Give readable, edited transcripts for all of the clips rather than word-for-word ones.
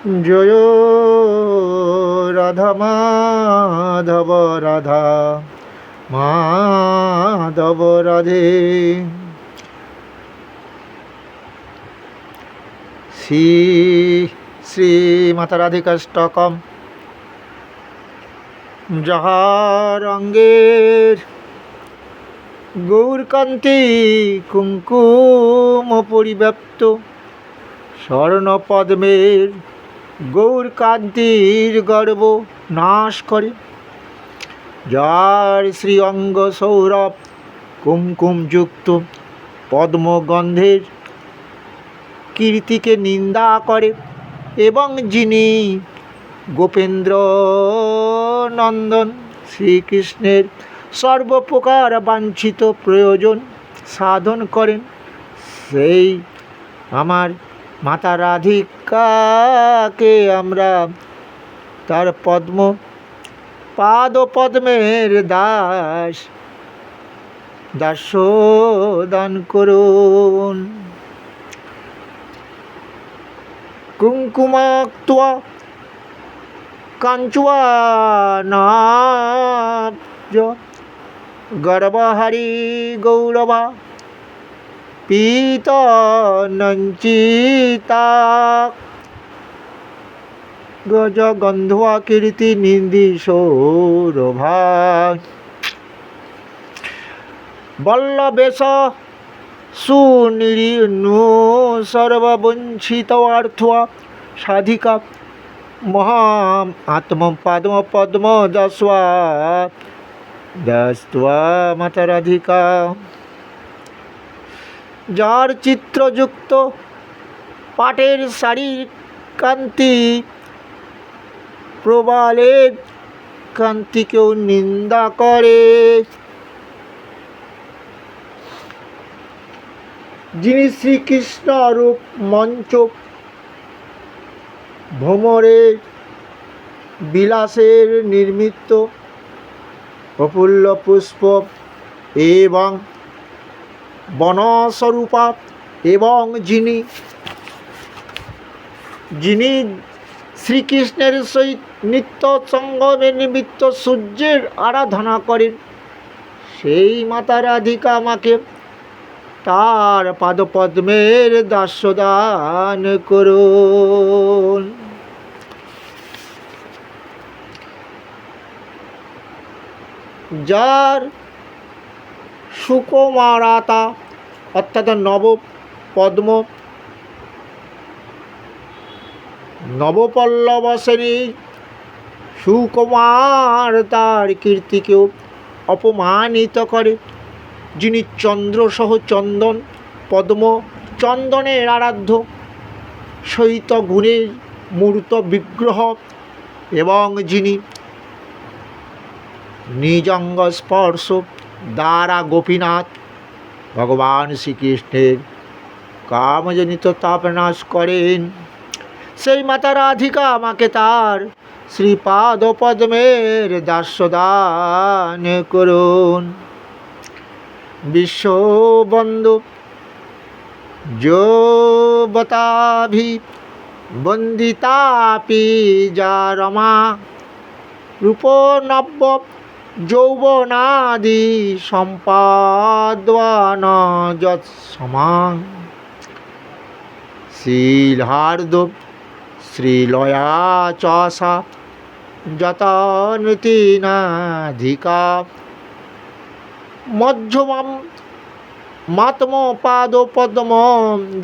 জয় রাধা মাধব, রাধা মাধব রাধে। শ্রী শ্রী মাতা রাধিকাষ্টকম। যাহার অঙ্গের গৌরকান্তি কুঙ্কুম পরিব্যাপ্ত, স্বর্ণপদ্মের গৌরকান্তির গর্ব নাশ করে, যার শ্রী অঙ্গ সৌরভ কুমকুমযুক্ত পদ্মগন্ধের কীর্তিকে নিন্দা করে, এবং যিনি গোপেন্দ্র নন্দন শ্রীকৃষ্ণের সর্বপ্রকার বাঞ্ছিত প্রয়োজন সাধন করেন, সেই আমার মাতা রাধিকাকে আমরা তার পাদপদ্মের দাস্য দান করুন। কুঙ্কুমাক্ত্বা কাঞ্চুয়ানাব্জ গর্ভহরি গৌরবা পীতনঞ্চিতা গজগন্ধা কীর্তি নিন্দি সৌরভা বল্লবেশ সুনিরীনু সর্ববঞ্চিতার্থা সাধিকা মহাম আত্ম পদ্ম পদ্ম দস্ত্বা মাতা রাধিকা। যার চিত্রযুক্ত পাটের শাড়ির কান্তি প্রবালের কান্তিকেও নিন্দা করে, যিনি শ্রীকৃষ্ণ রূপ মঞ্চ ভ্রমরের বিলাসের নির্মিত প্রফুল্ল পুষ্প এবং বনস্বরূপা, এবং যিনি শ্রীকৃষ্ণের সহিত নিত্য সঙ্গমের নিমিত্ত সূর্যের আরাধনা করেন, সেই মাতা রাধিকা আমাকে তার পাদপদ্মের দাস্য দান করুন। যার সুকুমারতা অর্থাৎ নবপল্লব শ্রেণীর সুকুমার তার কীর্তিকেও অপমানিত করে, যিনি চন্দ্রসহ চন্দন পদ্ম চন্দনের আরাধ্য সহিত গুণের মূর্ত বিগ্রহ, এবং যিনি নিজঙ্গ স্পর্শ দ্বারা গোপীনাথ ভগবান শ্রীকৃষ্ণের কামজনিত তাপ নাশ করেন, সেই মাতা রাধিকা আমাকে তার শ্রীপাদ পদ্মের দাস্য দান করুন। বিশ্ববন্ধু যৌবতাভি বন্দিতাপি যা রমা রূপ নব্য যৌবনাদি সম্পাদ্বান যৎসমাং শ্রীহার্দ শ্রীলয়া চসা যতনতিনাধিকা মধ্যমাম মাতম পাদ পদ্ম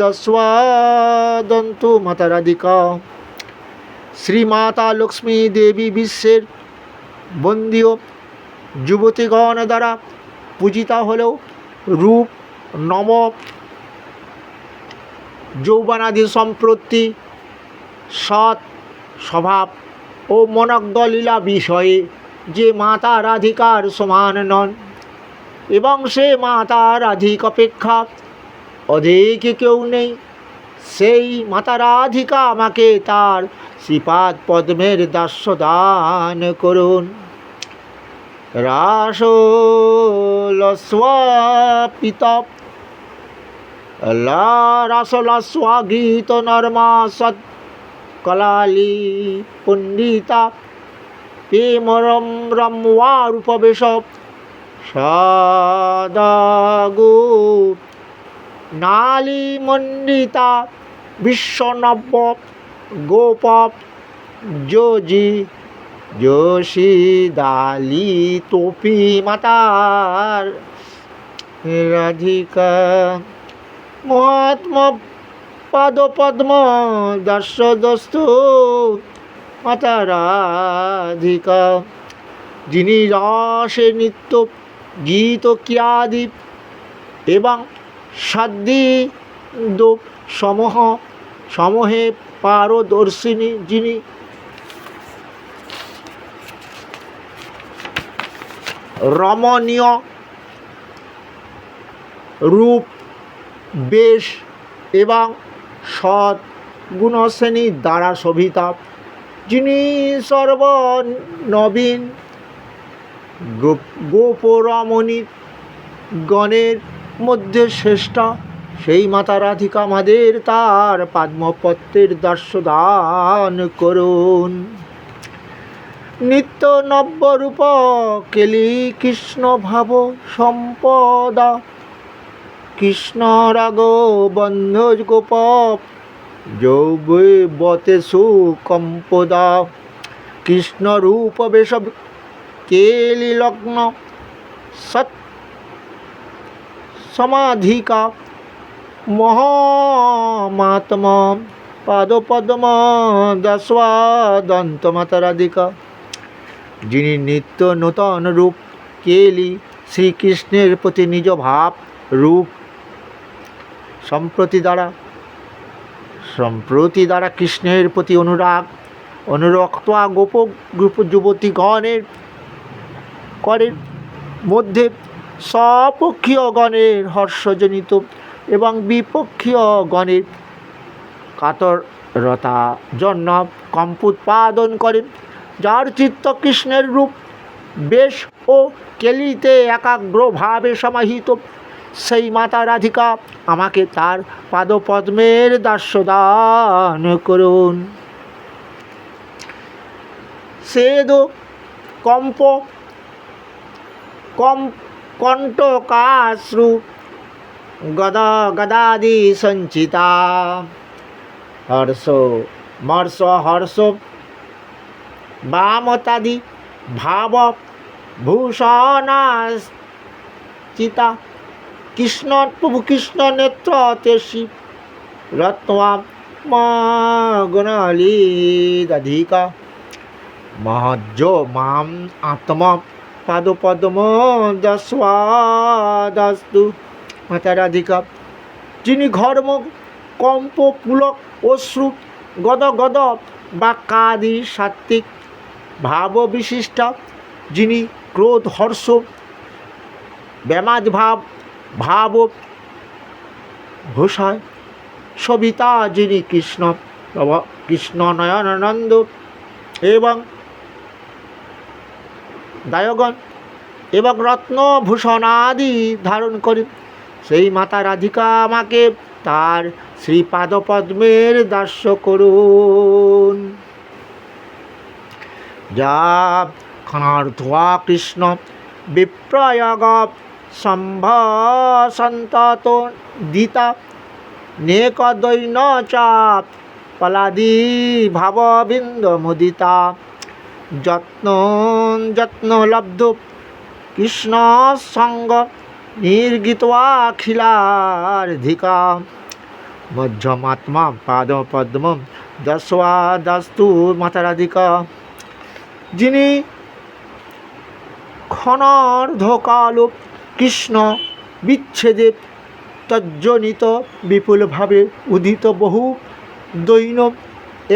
দস্বাদন্তু মাতা রাধিকা। শ্রীমাতা লক্ষ্মী দেবী বিশ্বের বন্দীয় যুবতীগণ দ্বারা পূজিতা হলেও রূপ নম যৌবনাদি সম্পত্তি সৎ স্বভাব ও মনজ্ঞ লীলা বিষয়ে যে মাতা রাধিকার সমান নন, এবং সে মাতা রাধিক অপেক্ষা অধিক কেউ নেই, সেই মাতা রাধিকা আমাকে তার শ্রীপাদ পদ্মের দাস্য দান করুন। রাসলস্বাপিত রাসলস্বাগীত নর্মা সৎ কলালি পণ্ডিতা প্রেমরম রম্যা রূপবেশ সদাগো নালী মণ্ডিতা বিশ্বনব্য গোপ যোজি যোশী দালি তোপি মাতার রাধিকা মহাত্মা পাদ পদ্ম দাস্যদস্তু মাতা রাধিকা যিনি রসে নিত্য গীত ক্রিয়াদি এবং সাধ্বী দোপ সমূহে পারদর্শিনী, যিনি রমণীয় রূপ বেশ এবং সৎ গুণশ্রেণী দ্বারা শোভিতা, যিনি সর্বনবীন গোপরমণী গণের মধ্যে শ্রেষ্ঠা, সেই মাতা রাধিকা আমাদের তার পদ্মপত্রের দর্শদান করুন। নিত্য নব্যরূপ কেলি কৃষ্ণ ভাব সম্পদা কৃষ্ণ রাগ বন্ধ গোপ যৌবে বতে সুকম্পদা কৃষ্ণ রূপ বেশ কেলি লগ্ন সৎ সমাধিকা মহামাত্ম পাদপদ্ম দস্বাদন্ত মাতা রাধিকা, যিনি নিত্য নূতন রূপ কেলি শ্রীকৃষ্ণের প্রতি নিজ ভাব রূপ সম্প্রতি দ্বারা কৃষ্ণের প্রতি অনুরক্ত গোপ যুবতীগণের করের মধ্যে স্বপক্ষীয় গণের হর্ষজনিত এবং বিপক্ষীয় গণের কাতরতা জন্য কম্প উৎপাদন করেন, যার চিত্ত কৃষ্ণের রূপ বেশ ও কেলিতে একাগ্রভাবে সমাহিত, সেই মাতা রাধিকা আমাকে তার পাদপদ্মের দাস্যদান করুন। সেদ কম্প কণ্টকাশ্রু গদাদি সঞ্চিতা হর্ষ বামতাদি ভাব ভূষণাচিতা প্রভু কৃষ্ণ নেত্র তেষি রত্না গুণালিদধিকা মহজ্জ মাম আত্ম পাদপদ্ম দস্বাদাস্তু মাতা রাধিকা, যিনি ঘর্ম কম্প পুলক অশ্রু গদ বাক্যাদি সাত্ত্বিক ভাব বিশিষ্টা, যিনি ক্রোধ হর্ষ ব্যামাদ ভাব ভূষায় সবিতা, যিনি কৃষ্ণ নয়নানন্দ এবং দায়গণ এবং রত্নভূষণাদি ধারণ করেন, সেই মাতা রাধিকা আমাকে তার শ্রীপাদপদ্মের দাস্য করুন। যা ক্ষণার্থা কৃষ্ণ বিপ্রয়োগ সম্ভাসন্ত দিতা নেক দৈন চাপ পলাদি ভাববিন্দ মুদিতা যত্ন লব্ধ কৃষ্ণ সঙ্গ নির্গিত্বাখিলার্ধিকা মধ্যমাত্মা পাদপদ্ম দস্বাদাস্তু মাতা রাধিকা, যিনি ক্ষণার্ধকাল কৃষ্ণ বিচ্ছেদে তজ্জনিত বিপুলভাবে উদিত বহু দৈন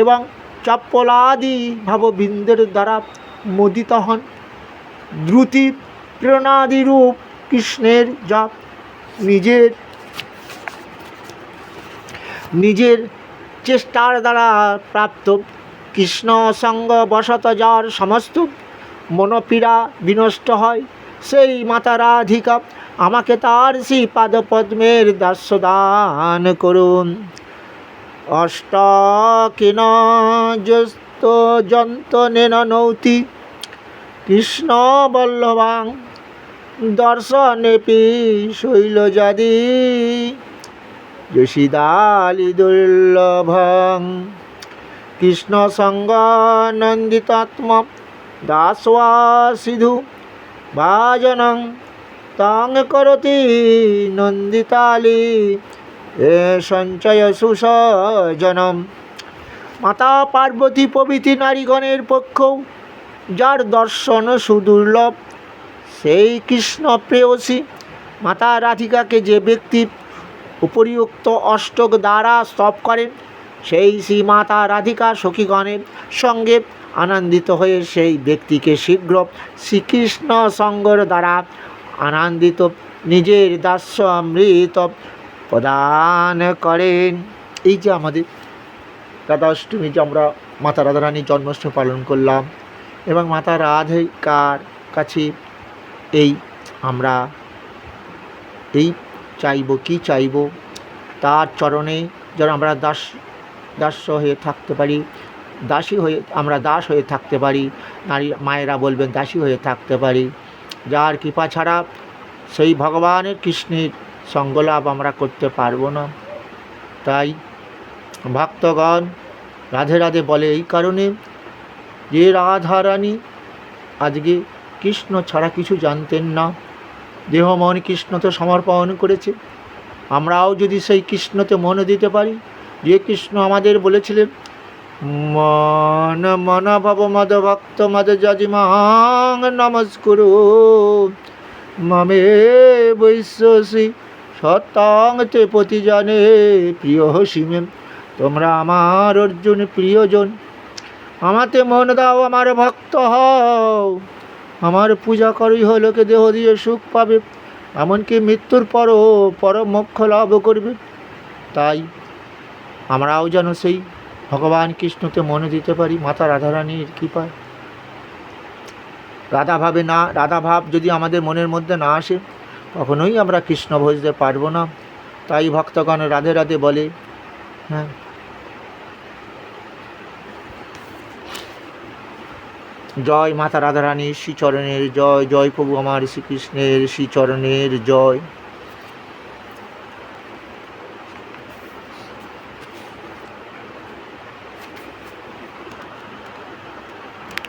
এবং চপ্পলাদি ভাববিন্দের দ্বারা মোদিত হন। দ্রুতি প্রেরণাদিরূপ কৃষ্ণের যা নিজের চেষ্টার দ্বারা প্রাপ্ত কৃষ্ণ সঙ্গ বশত যার সমস্ত মনোপীড়া বিনষ্ট হয়, সেই মাতা রাধিকা আমাকে তার শ্রী পাদপদ্মের দাস্যদান করুন। অষ্টাকিন যস্ত যন্তনেন নৌতি কৃষ্ণ বল্লভাং দর্শনেপি শৈলজাদি যশিদালি দুর্লভং কৃষ্ণ সঙ্গ নন্দিতাত্ম দাসওয়া সিধু ভাজনং তাং করতি নন্দিতালি এ সঞ্চয় সুসজনম। মাতা পার্বতী প্রভৃতি নারীগণের পক্ষেও যার দর্শন সুদুর্লভ, সেই কৃষ্ণ প্রেয়সী মাতা রাধিকাকে যে ব্যক্তি উপরিউক্ত অষ্টক দ্বারা স্তব করেন, সেই শ্রী মাতা রাধিকা সখীগণের সঙ্গে আনন্দিত হয়ে সেই ব্যক্তিকে শীঘ্র শ্রীকৃষ্ণ সঙ্গর দ্বারা আনন্দিত নিজের দাস্য অমৃত প্রদান করেন। এই যে আমাদের রাধাষ্টমী, যে আমরা মাতা রাধারানীর জন্মাষ্টমী পালন করলাম, এবং মাতা রাধিকার কাছে এই আমরা এই চাইব, কি চাইব, তার চরণে যেন আমরা দাস্য হয়ে থাকতে পারি, দাসী হয়ে আমরা দাস হয়ে থাকতে পারি। নারী মায়েরা বলবেন দাসী হয়ে থাকতে পারি, যার কৃপা ছাড়া সেই ভগবানের কৃষ্ণের সঙ্গলাভ আমরা করতে পারবো না। তাই ভক্তগণ রাধে রাধে বলে এই কারণে যে রাধারানী আজকে কৃষ্ণ ছাড়া কিছু জানতেন না, দেহ মন কৃষ্ণতে সমর্পণ করেছে। আমরাও যদি সেই কৃষ্ণতে মন দিতে পারি, যে কৃষ্ণ আমাদের বলেছিলেন মন মন ভব মদ ভক্ত মদ যজিমাং নমস্কুরু মমে বৈশ্বসী সত্যাং তে প্রতিজনে প্রিয় হসিমে। তোমরা আমার অর্জুন প্রিয়জন, আমাতে মন দাও, আমার ভক্ত হও, আমার পূজা করই হলোকে দেহ দিয়ে সুখ পাবে, এমনকি মৃত্যুর পরও পরম মোক্ষ লাভ করবে। তাই আমরাও যেন সেই ভগবান কৃষ্ণতে মনে দিতে পারি মাতা রাধারানীর কৃপায়। রাধাভাব যদি আমাদের মনের মধ্যে না আসে, কখনোই আমরা কৃষ্ণ ভজতে পারবো না। তাই ভক্তগণ রাধে রাধে বলে। হ্যাঁ, জয় মাতা রাধারানীর শ্রীচরণের জয়, জয় প্রভু আমার শ্রীকৃষ্ণের শ্রীচরণের জয়।